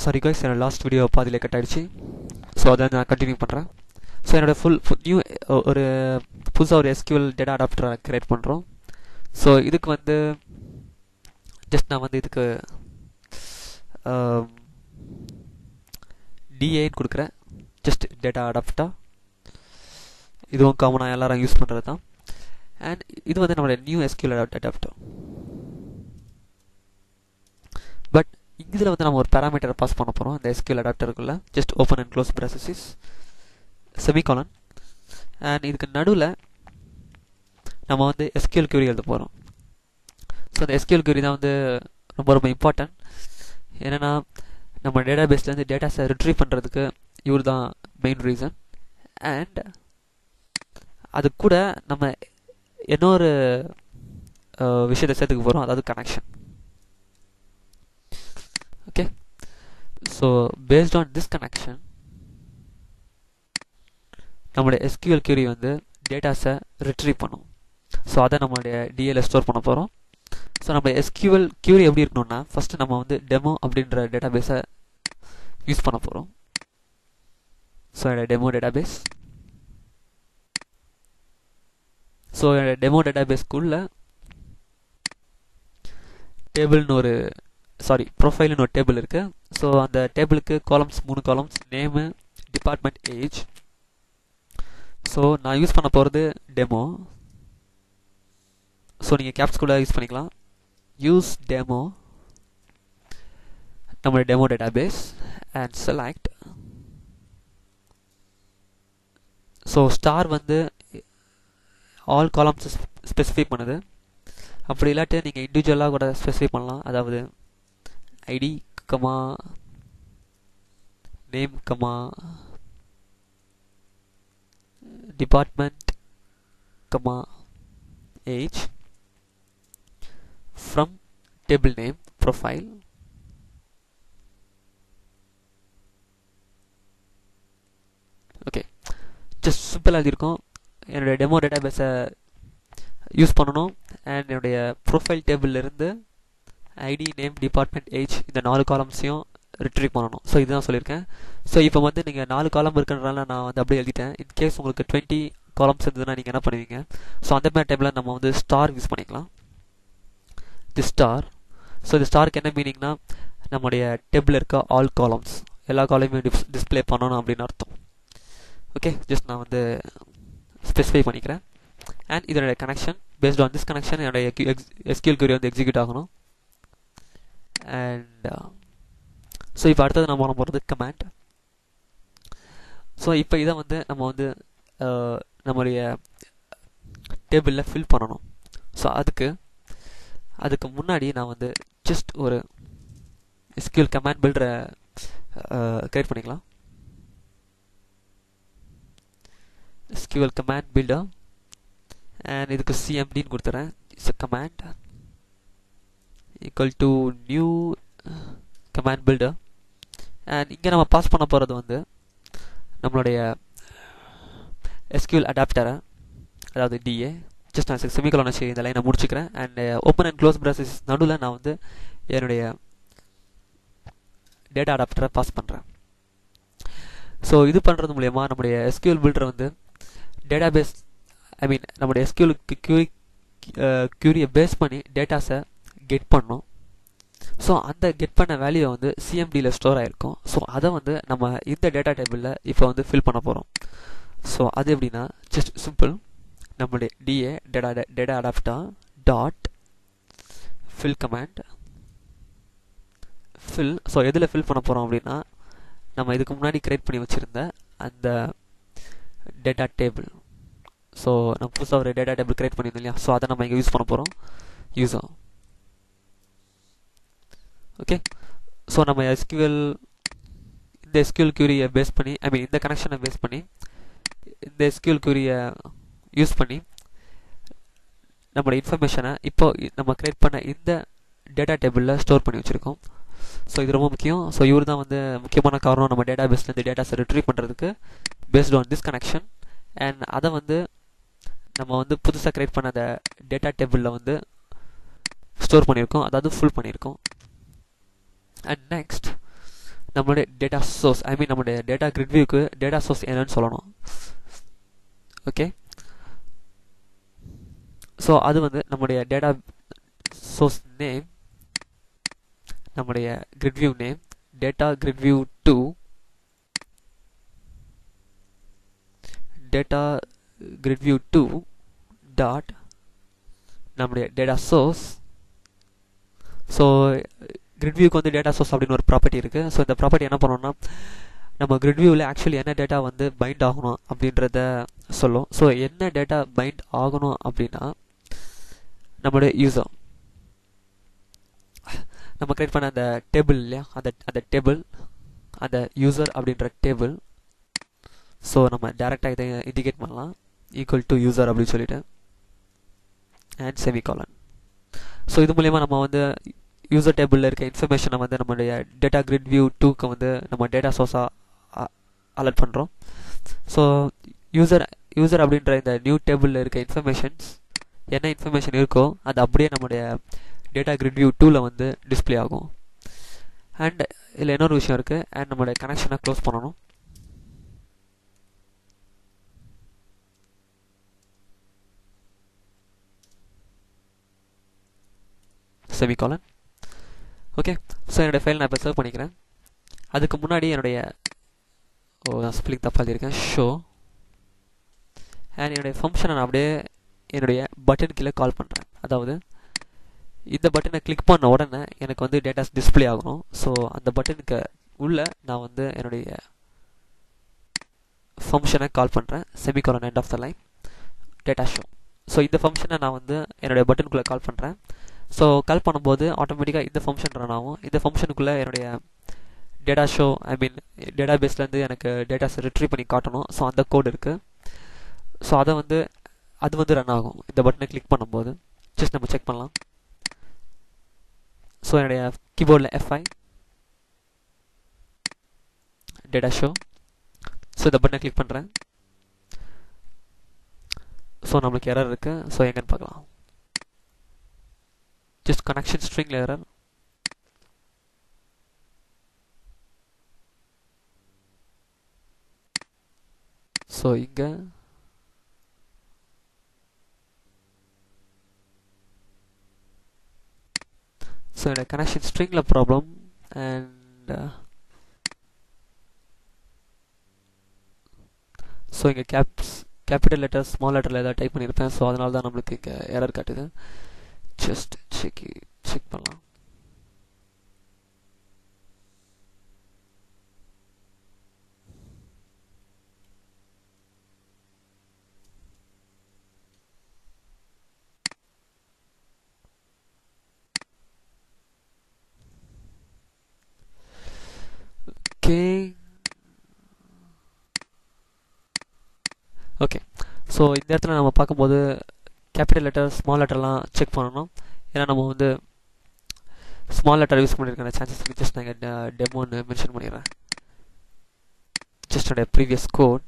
Sorry guys, என்னோட last video பாதியிலே cut ஆகிடுச்சு. ஸோ அதை நான் கண்டினியூ பண்ணுறேன். ஸோ என்னோடய நியூ ஒரு புதுசாக ஒரு எஸ்கியூஎல் டேட்டா அடாப்டரை க்ரியேட் பண்ணுறோம். ஸோ இதுக்கு வந்து ஜஸ்ட் நான் வந்து இதுக்கு டிஏன்னு கொடுக்குறேன். ஜஸ்ட் டேட்டா அடாப்டா, இதுவும் காமனாக எல்லாரும் யூஸ் பண்ணுறது தான். அண்ட் இது வந்து நம்மளுடைய நியூ எஸ்கியூஎல் அடாப்டர். பட் இதில் வந்து நம்ம ஒரு பேராமீட்டரை பாஸ் பண்ண போகிறோம் இந்த எஸ்கியூஎல் அடாப்டருக்குள்ள. Just open and close processes semicolon. And இதுக்கு நடுவில் நம்ம வந்து எஸ்கியூஎல் query எழுத போகிறோம். ஸோ அந்த எஸ்கியூஎல் query தான் வந்து ரொம்ப ரொம்ப இம்பார்ட்டன்ட். என்னென்னா நம்ம டேட்டா பேஸ்லேருந்து டேட்டாஸை ரிட்ரீவ் பண்ணுறதுக்கு இவர் தான் மெயின் ரீசன். அண்ட் அது கூட நம்ம இன்னொரு விஷயத்தை சேர்த்துக்க போகிறோம், அதாவது connection. Okay, so based on this connection நம்மளுடைய SQL query வந்து டேட்டாஸை ரிட்ரீவ் பண்ணும். ஸோ அதை நம்மளுடைய DL ஸ்டோர் பண்ண போகிறோம். ஸோ நம்ம SQL query எப்படி இருக்கணும்னா, ஃபஸ்ட்டு நம்ம வந்து டெமோ அப்படின்ற டேட்டாபேஸை யூஸ் பண்ண போகிறோம். ஸோ என்னோட டெமோ டேட்டாபேஸ். ஸோ என்னோட டெமோ டேட்டாபேஸ்க்குள்ள டேபிள்னு ப்ரொஃபைல்னு ஒரு டேபிள் இருக்குது. ஸோ அந்த டேபிளுக்கு columns 3 columns, name, department, age. So நான் யூஸ் பண்ண போகிறது டெமோ. ஸோ நீங்கள் கேப்ஸ் கூட யூஸ் பண்ணிக்கலாம். யூஸ் டெமோ, நம்மளுடைய demo database, and select. So star வந்து ஆல் காலம்ஸ் ஸ்பெசிஃபை பண்ணுது. அப்படி இல்லாட்டி நீங்கள் இண்டிவிஜுவலாக கூட ஸ்பெசிஃபை பண்ணலாம். அதாவது ID comma name comma department comma age from table name profile. Okay, just சிம்பிளாக எழுதியிருக்கோம். என்னுடைய டெமோ டேட்டாபேஸை யூஸ் பண்ணணும். அண்ட் என்னுடைய ப்ரொஃபைல் டேபிள்லேருந்து ஐடி, நேம், டிபார்ட்மெண்ட், ஏஜ் இந்த 4 காலம்ஸையும் ரிட்ரீவ் பண்ணணும். ஸோ இதுதான் சொல்லியிருக்கேன். ஸோ இப்போ வந்து நீங்கள் 4 காலம் இருக்கிறதுனால நான் வந்து அப்படியே எழுதிட்டேன். இன்கேஸ் உங்களுக்கு 20 காலம்ஸ் இருந்ததுன்னா நீங்கள் என்ன பண்ணுவீங்க? ஸோ அந்த மாதிரி டைமில் நம்ம வந்து ஸ்டார் யூஸ் பண்ணிக்கலாம். தி ஸ்டார். ஸோ இந்த ஸ்டாருக்கு என்ன மீனிங்னா, நம்முடைய டேபிளில் இருக்க ஆல் காலம்ஸ் எல்லா காலமையும் டிஸ்பிளே பண்ணணும் அப்படின்னு அர்த்தம். ஓகே, ஜஸ்ட் நான் வந்து ஸ்பெசிஃபை பண்ணிக்கிறேன். அண்ட் இதனுடைய connection, based on this connection என்னுடைய SQL query வந்து எக்ஸிக்யூட் ஆகணும். அண்ட் ஸோ இப்போ அடுத்தது நம்ம பண்ண போகிறது கமாண்ட். ஸோ இப்போ இதை வந்து நம்ம வந்து நம்மளுடைய டேபிளில் ஃபில் பண்ணணும். ஸோ அதுக்கு முன்னாடி நான் வந்து ஜஸ்ட் ஒரு SQL கமாண்ட் பில்டரை கிரியேட் பண்ணிக்கலாம். SQL command builder. அண்ட் இதுக்கு CMDன்னு கொடுத்துறேன். It's a command equal to new command builder. And இங்கே நம்ம பாஸ் பண்ண போகிறது வந்து நம்மளுடைய SQL அடாப்டரை, அதாவது DA. ஜஸ்ட் நான் செமிகோலன் வச்சு இந்த லைனை முடிச்சுக்கிறேன். And open and close process நடுவில் நான் வந்து என்னுடைய டேட்டா அடாப்டரை பாஸ் பண்ணுறேன். ஸோ இது பண்ணுறது மூலயமா நம்முடைய SQL பில்டரை வந்து டேட்டாபேஸ், நம்முடைய SQL query-யை பேஸ் பண்ணி டேட்டாஸை கெட் பண்ணோம். ஸோ அந்த கெட் பண்ண வேல்யூவை வந்து CMDயில் ஸ்டோர் ஆகிருக்கும். ஸோ அதை வந்து நம்ம இந்த டேட்டா டேபிளில் இப்போ வந்து ஃபில் பண்ண போகிறோம். ஸோ அது எப்படின்னா, ஜஸ்ட் சிம்பிள், நம்மளுடைய DA data adapter dot fill command fill. So எதில் ஃபில் பண்ண போகிறோம் அப்படின்னா, நம்ம இதுக்கு முன்னாடி கிரியேட் பண்ணி வச்சுருந்த அந்த டேட்டா டேபிள். ஸோ நம்ம புதுசாக ஒரு டேட்டா டேபிள் கிரியேட் பண்ணியிருந்தோம் இல்லையா? ஸோ அதை நம்ம இங்கே யூஸ் பண்ண போகிறோம். யூஸ் ஆகும். ஓகே, ஸோ நம்ம இந்த SQL query-யை பேஸ் பண்ணி, இந்த கனெக்ஷனை பேஸ் பண்ணி இந்த SQL query-யை யூஸ் பண்ணி நம்மளோட இன்ஃபர்மேஷனை இப்போ நம்ம கிரியேட் பண்ண இந்த டேட்டா டேபிளில் ஸ்டோர் பண்ணி வச்சுருக்கோம். ஸோ இது ரொம்ப முக்கியம். ஸோ இவர் தான் வந்து முக்கியமான காரணம் நம்ம டேட்டா பேஸ்லேருந்து டேட்டாஸை ரிட்ரீவ் பண்ணுறதுக்கு, based on this connection. And அதை வந்து நம்ம வந்து புதுசாக கிரியேட் பண்ண அந்த டேட்டா டேபிளில் வந்து ஸ்டோர் பண்ணியிருக்கோம், அதாவது ஃபுல் பண்ணியிருக்கோம். அண்ட் நெக்ஸ்ட் நம்மளுடைய டேட்டா சோர்ஸ் நம்மளுடைய டேட்டா கிரிட் வியூக்கு டேட்டா சோர்ஸ் என்னன்னு சொல்லணும். ஓகே, ஸோ அது வந்து நம்முடைய டேட்டா சோர்ஸ் நேம், நம்முடைய grid view name, data grid view 2, data grid view 2 dot நம்முடைய டேட்டா சோர்ஸ். ஸோ கிரிட் வியூக்கு வந்து டேட்டா சோர்ஸ் அப்படின்னு ஒரு ப்ராப்பர்ட்டி இருக்குது. ஸோ இந்த ப்ராப்பர்ட்டி என்ன பண்ணோம்னா, நம்ம கிரிட் வியூவில் ஆக்சுவலி என்ன டேட்டா வந்து பைண்ட் ஆகணும் அப்படின்றத சொல்லும். ஸோ என்ன டேட்டா பைண்ட் ஆகணும் அப்படின்னா, நம்மளுடைய யூசர் நம்ம கிரியேட் பண்ண அந்த டேபிள் இல்லையா, அந்த டேபிள், அந்த யூசர் அப்படின்ற டேபிள். ஸோ நம்ம டேரெக்டாக இதை இண்டிகேட் பண்ணலாம், ஈக்குவல் டு யூசர் அப்படின்னு சொல்லிட்டு அண்ட் செமிகாலன். ஸோ இது மூலயமா நம்ம வந்து யூசர் டேபிளில் இருக்க இன்ஃபர்மேஷனை வந்து நம்மளுடைய டேட்டா கிரிட் வியூ 2க்கு வந்து நம்ம டேட்டா சோர்ஸாக அலர்ட் பண்ணுறோம். ஸோ யூசர் அப்படின்ற இந்த நியூ டேபிளில் இருக்க இன்ஃபர்மேஷன்ஸ், என்ன இன்ஃபர்மேஷன் இருக்கோ அது அப்படியே நம்முடைய டேட்டா கிரிட் வியூ 2ல் வந்து டிஸ்பிளே ஆகும். அண்ட் இதில் இன்னொரு விஷயம் இருக்குது, அண்ட் நம்மளுடைய கனெக்ஷனை க்ளோஸ் பண்ணணும். செமிகாலன். ஓகே, ஸோ என்னுடைய ஃபைல் நான் இப்போ சேவ் பண்ணிக்கிறேன். அதுக்கு முன்னாடி என்னுடைய நான் ஸ்பெல்லிங் தப்பாக எழுதியிருக்கேன், ஷோ. அண்ட் என்னுடைய ஃபங்க்ஷனை நான் அப்படியே என்னுடைய பட்டன் கீழே கால் பண்ணுறேன். அதாவது இந்த பட்டனை கிளிக் பண்ண உடனே எனக்கு வந்து டேட்டாஸ் டிஸ்பிளே ஆகணும். ஸோ அந்த பட்டனுக்கு உள்ளே நான் வந்து என்னுடைய ஃபங்க்ஷனை கால் பண்ணுறேன், semicolon end of the line data show. So இந்த ஃபங்க்ஷனை நான் வந்து என்னுடைய பட்டனுக்குள்ளே கால் பண்ணுறேன். ஸோ கால் பண்ணும்போது ஆட்டோமேட்டிக்காக இந்த ஃபங்க்ஷன் ரன் ஆகும். இந்த ஃபங்க்ஷனுக்குள்ளே என்னுடைய டேட்டா ஷோ டேட்டா பேஸ்லேருந்து எனக்கு டேட்டாஸ் ரிட்ரீவ் பண்ணி காட்டணும். ஸோ அந்த கோட் இருக்குது. ஸோ அது வந்து ரன் ஆகும் இந்த பட்டனை கிளிக் பண்ணும்போது. ஜஸ்ட் நம்ம செக் பண்ணலாம். ஸோ என்னுடைய கீபோர்டில் F5 டேட்டா ஷோ. ஸோ இந்த பட்டனை கிளிக் பண்ணுறேன். ஸோ நம்மளுக்கு எரர் இருக்குது. ஸோ எங்கன்னு பார்க்கலாம். just connection string error. So இங்க so இந்த connection stringல problem and so இங்க capital letters small letterல ஏதாவது டைப் பண்ணிருப்பேன். ஸோ அதனால தான் நம்மளுக்கு இங்கே எரர் காட்டுது. ஜஸ்ட் செக் பண்ணலாம். ஓகே, ஸோ இந்த இடத்துல நம்ம பார்க்கும்போது கேபிட்டல் லெட்டர் ஸ்மால் லெட்டர்லாம் செக் பண்ணணும். ஏன்னா நம்ம வந்து ஸ்மால் லெட்டர் யூஸ் பண்ணியிருக்கிற சான்சஸ் இருக்குது. ஜஸ்ட் நாங்கள் டெமோன்னு மென்ஷன் பண்ணிடுறேன். ஜஸ்ட் என்னுடைய ப்ரீவியஸ் கோட்.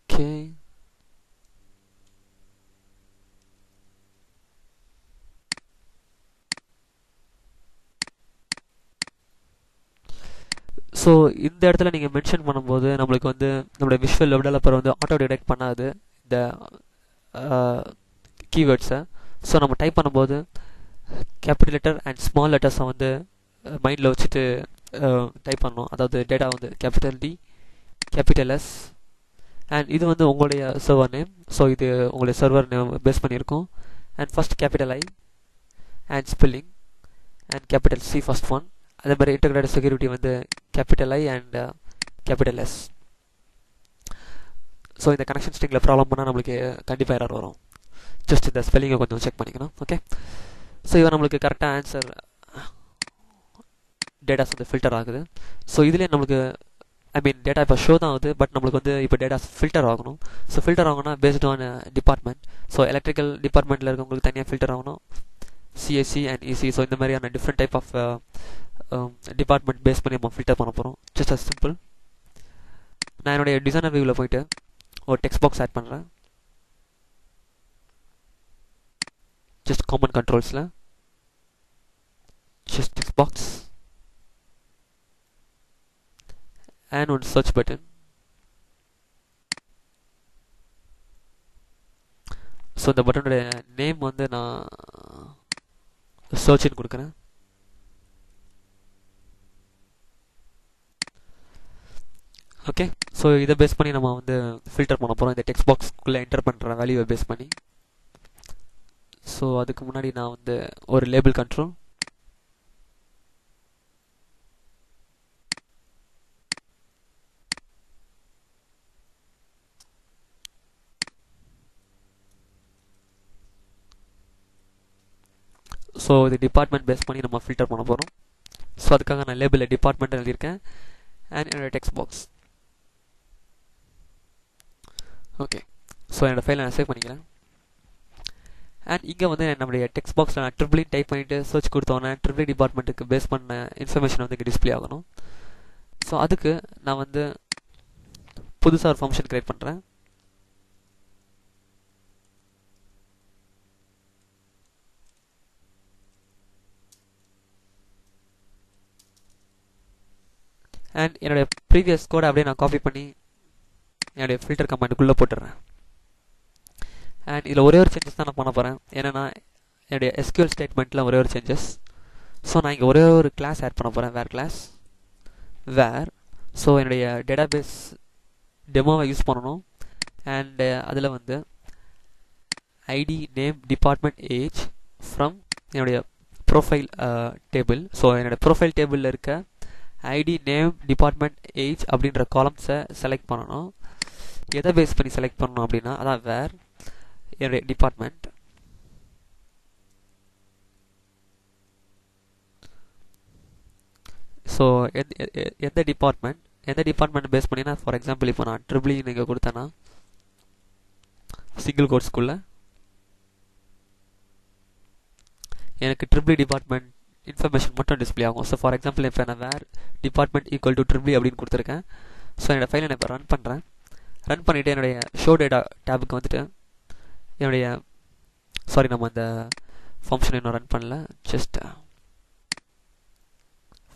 ஓகே, ஸோ இந்த இடத்துல நீங்கள் மென்ஷன் பண்ணும்போது நம்மளுக்கு வந்து நம்மளுடைய விஷுவல் டெவலப்பர் வந்து ஆட்டோ டிடெக்ட் பண்ணாது இந்த கீவேர்ட்ஸை. ஸோ நம்ம டைப் பண்ணும்போது கேபிட்டல் லெட்டர் அண்ட் ஸ்மால் லெட்டர்ஸை வந்து மைண்டில் வச்சுட்டு டைப் பண்ணணும். அதாவது டேட்டா வந்து capital D, capital S, and இது வந்து உங்களுடைய சர்வர் நேம். ஸோ இது உங்களுடைய சர்வர் நேம் பேஸ் பண்ணியிருக்கோம். And first capital I and spelling and capital C first one. அதே மாதிரி இன்டெகிரேட்டட் செக்யூரிட்டி வந்து capital I and capital S. So இந்த கனெக்ஷன் ஸ்ட்ரிங்கில் ப்ராப்ளம் பண்ணால் நம்மளுக்கு கண்டிப்பாக எரர் வரும். ஜஸ்ட் இந்த ஸ்பெல்லிங்கை கொஞ்சம் செக் பண்ணிக்கணும். ஓகே, ஸோ இவன் நம்மளுக்கு கரெக்டாக ஆன்சர் டேட்டாஸ் வந்து ஃபில்டர் ஆகுது. ஸோ இதுலேயே நம்மளுக்கு டேட்டா இப்போ ஷோ தான் ஆகுது, பட் நம்மளுக்கு வந்து இப்போ டேட்டாஸ் ஃபில்டர் ஆகணும். ஸோ ஃபில்டர் ஆகணும்னா paste on department. So electrical டிபார்ட்மெண்ட்டில் இருக்கவங்களுக்கு தனியாக ஃபில்டர் ஆகணும், சிஎஸ்சி அண்ட் இசி. ஸோ இந்த மாதிரியான different type of department base பண்ணி நம்ம ஃபில்டர் பண்ண போகிறோம். Just as simple. நான் என்னுடைய டிசைனர் வியூவில் போயிட்டு ஒரு டெக்ஸ்ட் பாக்ஸ் ஆட் பண்ணுறேன். ஜஸ்ட் காமன் கண்ட்ரோல்ஸில் just text box and one search button. So இந்த பட்டனுடைய நேம் வந்து நான் சர்ச்னு கொடுக்குறேன். ஓகே, ஸோ இதை பேஸ் பண்ணி நம்ம வந்து ஃபில்டர் பண்ண போகிறோம் இந்த டெக்ஸ்ட் பாக்ஸ்க்குள்ளே என்டர் பண்ணுற வேல்யூவை பேஸ் பண்ணி. ஸோ அதுக்கு முன்னாடி நான் வந்து ஒரு லேபிள் கண்ட்ரோல், ஸோ இது டிபார்ட்மெண்ட் பேஸ் பண்ணி நம்ம ஃபில்டர் பண்ண போகிறோம். ஸோ அதுக்காக நான் லேபிளில் டிபார்ட்மெண்ட் எழுதியிருக்கேன் அண்ட் என்னோடய டெக்ஸ்ட் பாக்ஸ். ஓகே, ஸோ என்னோடய ஃபைலை நான் சேவ் பண்ணிக்கிறேன். அண்ட் இங்கே வந்து நம்மளுடைய டெக்ஸ்ட் பாக்ஸில் நான் ட்ரிபிள் டைப் பண்ணிவிட்டு சர்ச் கொடுத்தோன்னே ட்ரிபிள் டிபார்ட்மெண்ட்டுக்கு பேஸ் பண்ண இன்ஃபர்மேஷன் வந்து இங்கே டிஸ்பிளே ஆகணும். ஸோ அதுக்கு நான் வந்து புதுசாக ஒரு ஃபங்க்ஷன் க்ரியேட் பண்ணுறேன். அண்ட் என்னுடைய ப்ரீவியஸ் கோடை அப்படியே நான் காப்பி பண்ணி என்னுடைய ஃபில்டர் கமாண்டுக்குள்ளே போட்டுடுறேன். அண்ட் இதில் ஒரே ஒரு சேஞ்சஸ் தான் நான் பண்ண போகிறேன். ஏன்னா என்னுடைய எஸ்கியூஎல் ஸ்டேட்மெண்ட்டில் ஒரே ஒரு சேஞ்சஸ். ஸோ நான் இங்கே ஒரே ஒரு கிளாஸ் ஆட் பண்ண போகிறேன், வேர் கிளாஸ். வேர் ஸோ என்னுடைய டேட்டாபேஸ் டெமோவை யூஸ் பண்ணணும். அண்டு அதில் வந்து ID name department age from என்னுடைய ப்ரொஃபைல் டேபிள். ஸோ என்னுடைய ப்ரொஃபைல் டேபிளில் இருக்க ஐடி நேம் டிபார்ட்மெண்ட் ஏஜ் அப்படின்ற காலம்ஸை செலக்ட் பண்ணணும். எதை பேஸ் பண்ணி செலக்ட் பண்ணணும் அப்படின்னா அதான் வேர் என்னுடைய டிபார்ட்மெண்ட். ஸோ எந்த டிபார்ட்மெண்ட் பேஸ் பண்ணினா, ஃபார் எக்ஸாம்பிள் இப்போ நான் ட்ரிபிள் நீங்கள் கொடுத்தேன்னா சிங்கிள் கோட்ஸ்குள்ளே எனக்கு ட்ரிபிள் டிபார்ட்மெண்ட் இன்ஃபர்மேஷன் மட்டும் டிஸ்பிளே ஆகும். ஸோ ஃபார் எக்ஸாம்பிள் இப்போ நான் வேர் டிபார்ட்மெண்ட் ஈக்குவல் டு ட்ரிபிள் அப்படின்னு கொடுத்துருக்கேன். ஸோ என்னோடய ஃபைலை நான் இப்போ ரன் பண்ணுறேன். ரன் பண்ணிவிட்டு என்னுடைய ஷோ டேட்டா டேபுக்கு வந்துட்டு என்னுடைய நம்ம அந்த ஃபங்க்ஷன் இன்னும் ரன் பண்ணல, ஜஸ்ட்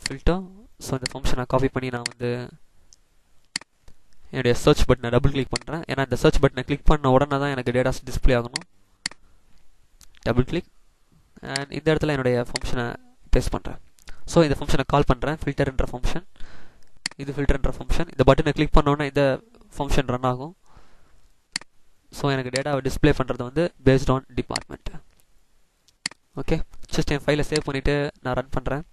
ஃபில்டர். ஸோ இந்த ஃபங்க்ஷனை காப்பி பண்ணி நான் வந்து என்னுடைய சர்ச் பட்டனை டபுள் கிளிக் பண்ணுறேன். ஏன்னா இந்த சர்ச் பட்டனை கிளிக் பண்ண உடனே தான் எனக்கு டேட்டாஸ் டிஸ்பிளே ஆகணும். டபுள் கிளிக் அண்ட் இந்த இடத்துல என்னுடைய ஃபங்க்ஷனை பேஸ்ட் பண்ணுறேன். ஸோ இந்த ஃபங்க்ஷனை கால் பண்ணுறேன், ஃபில்டர்ன்ற ஃபங்க்ஷன். இது ஃபில்டர்ன்ற ஃபங்க்ஷன். இந்த பட்டனை கிளிக் பண்ணோன்னே இந்த ஃபங்க்ஷன் ரன் ஆகும். ஸோ எனக்கு டேட்டாவை டிஸ்பிளே பண்ணுறது வந்து based on department. Okay, just என் ஃபைலை சேவ் பண்ணிவிட்டு நான் ரன் பண்ணுறேன்.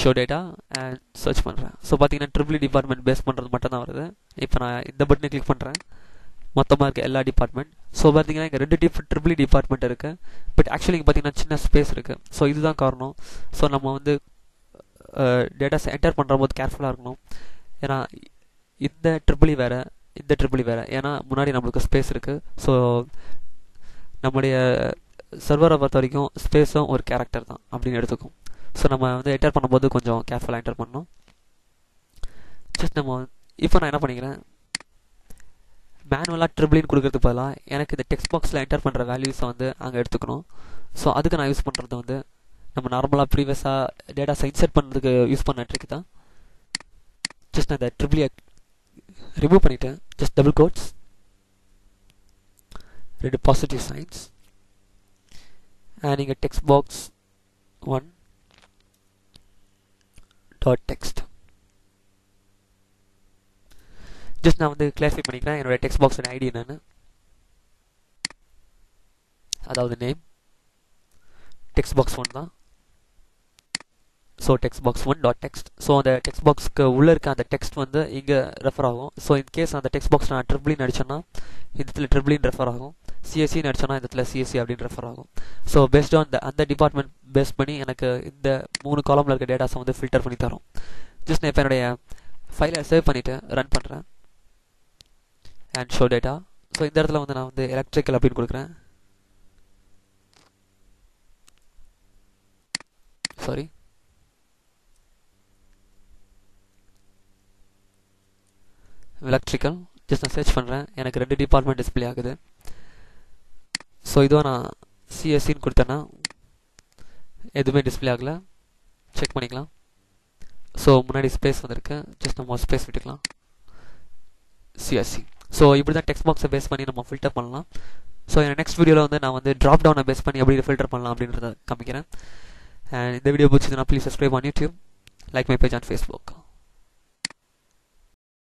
ஷோ டேட்டா அண்ட் சர்ச் பண்ணுறேன். ஸோ பார்த்தீங்கன்னா ட்ரிபிள் டிபார்ட்மெண்ட் பேஸ் பண்ணுறது மட்டும் தான் வருது. இப்போ நான் இந்த பட்டனை கிளிக் பண்ணுறேன், மொத்தமாக இருக்க எல்லா டிபார்ட்மெண்ட். ஸோ பார்த்தீங்கன்னா இங்கே 2 ட்ரிபிள் டிபார்ட்மெண்ட் இருக்குது. பட் ஆக்சுவலி இங்கே பார்த்தீங்கன்னா சின்ன ஸ்பேஸ் இருக்குது. ஸோ இதுதான் காரணம். ஸோ நம்ம வந்து டேட்டாஸ் என்டர் பண்ணுற போது கேர்ஃபுல்லாக இருக்கணும். ஏன்னா இந்த ட்ரிபிள் வேறு, இந்த ட்ரிபிள் வேறு. ஏன்னா முன்னாடி நம்மளுக்கு ஸ்பேஸ் இருக்குது. ஸோ நம்முடைய சர்வரை பொறுத்த வரைக்கும் ஸ்பேஸும் ஒரு கேரக்டர் தான் அப்படின்னு எடுத்துக்கும். ஸோ நம்ம வந்து என்டர் பண்ணும்போது கொஞ்சம் கேர்ஃபுல்லாக என்டர் பண்ணணும். ஜஸ்ட் நம்ம இப்போ நான் என்ன பண்ணிக்கிறேன், மேனுவலாக ட்ரிபிள்னு கொடுக்கறதுக்கு பதிலாக எனக்கு இந்த டெக்ஸ்ட் பாக்ஸில் என்டர் பண்ணுற வேல்யூஸை வந்து அங்கே எடுத்துக்கணும். ஸோ அதுக்கு நான் யூஸ் பண்ணுறது வந்து நம்ம நார்மலாக ப்ரீவியஸாக டேட்டாஸை இன்சர்ட் பண்ணுறதுக்கு யூஸ் பண்ண ட்ரிக் தான். ஜஸ்ட் நான் இந்த ட்ரிபிளியை ரிமூவ் பண்ணிவிட்டேன். Just double quotes, 2 positive signs and இங்கே text box 1 dot text. Just நான் வந்து கிளாரிஃபை பண்ணிக்கிறேன் என்னோட டெக்ஸ்ட் பாக்ஸோட ஐடி என்னன்னு. அதாவது நேம் டெக்ஸ்ட் பாக்ஸ் 1 தான். So text box 1 dot text. So அந்த டெக்ஸ்ட் பாக்ஸ்க்கு உள்ளே இருக்க அந்த டெக்ஸ்ட் வந்து இங்கே ரெஃபர் ஆகும். ஸோ இன் கேஸ் அந்த டெக்ஸ்ட் பாக்ஸ் நான் ட்ரிபிளின்னு அடிச்சோன்னா இந்த இடத்துல ட்ரிபிளின்னு ரெஃபர் ஆகும். சிஎஸ்சின்னு அடிச்சோன்னா இந்த இடத்துல சிஎஸ்சி அப்படின்னு ரெஃபர் ஆகும். ஸோ பேஸ்ட் ஆன் அந்த டிபார்ட்மெண்ட் பேஸ் பண்ணி எனக்கு இந்த 3 காலமில் இருக்க டேட்டாஸை வந்து ஃபில்டர் பண்ணி தரும். ஜஸ்ட் நான் இப்போ என்னுடைய ஃபைலை சேவ் பண்ணிவிட்டு ரன் பண்ணுறேன் அண்ட் ஷோ டேட்டா. ஸோ இந்த இடத்துல வந்து நான் வந்து எலக்ட்ரிக்கல் அப்படின்னு கொடுக்குறேன். Sorry, electrical. ஜஸ்ட் நான் சர்ச் பண்ணுறேன், எனக்கு 2 டிபார்ட்மெண்ட் டிஸ்பிளே ஆகுது. ஸோ இதுவும் நான் சிஎஸ்சின்னு கொடுத்தேன்னா எதுவுமே டிஸ்பிளே ஆகலை. செக் பண்ணிக்கலாம். ஸோ முன்னாடி ஸ்பேஸ் வந்திருக்கு, ஜஸ்ட் நம்ம ஸ்பேஸ் விட்டுக்கலாம். சிஎஸ்சி. ஸோ இப்படி தான் டெக்ஸ்ட் பாக்ஸை பேஸ் பண்ணி நம்ம ஃபில்டர் பண்ணலாம். ஸோ என் நெக்ஸ்ட் வீடியோவில் வந்து நான் வந்து ட்ராப் டவுனை பேஸ் பண்ணி எப்படி ஃபில்டர் பண்ணலாம் அப்படின்றத காமிக்கிறேன். அண்ட் இந்த வீடியோ பிடிச்சதுன்னா please subscribe on YouTube, like my page on Facebook.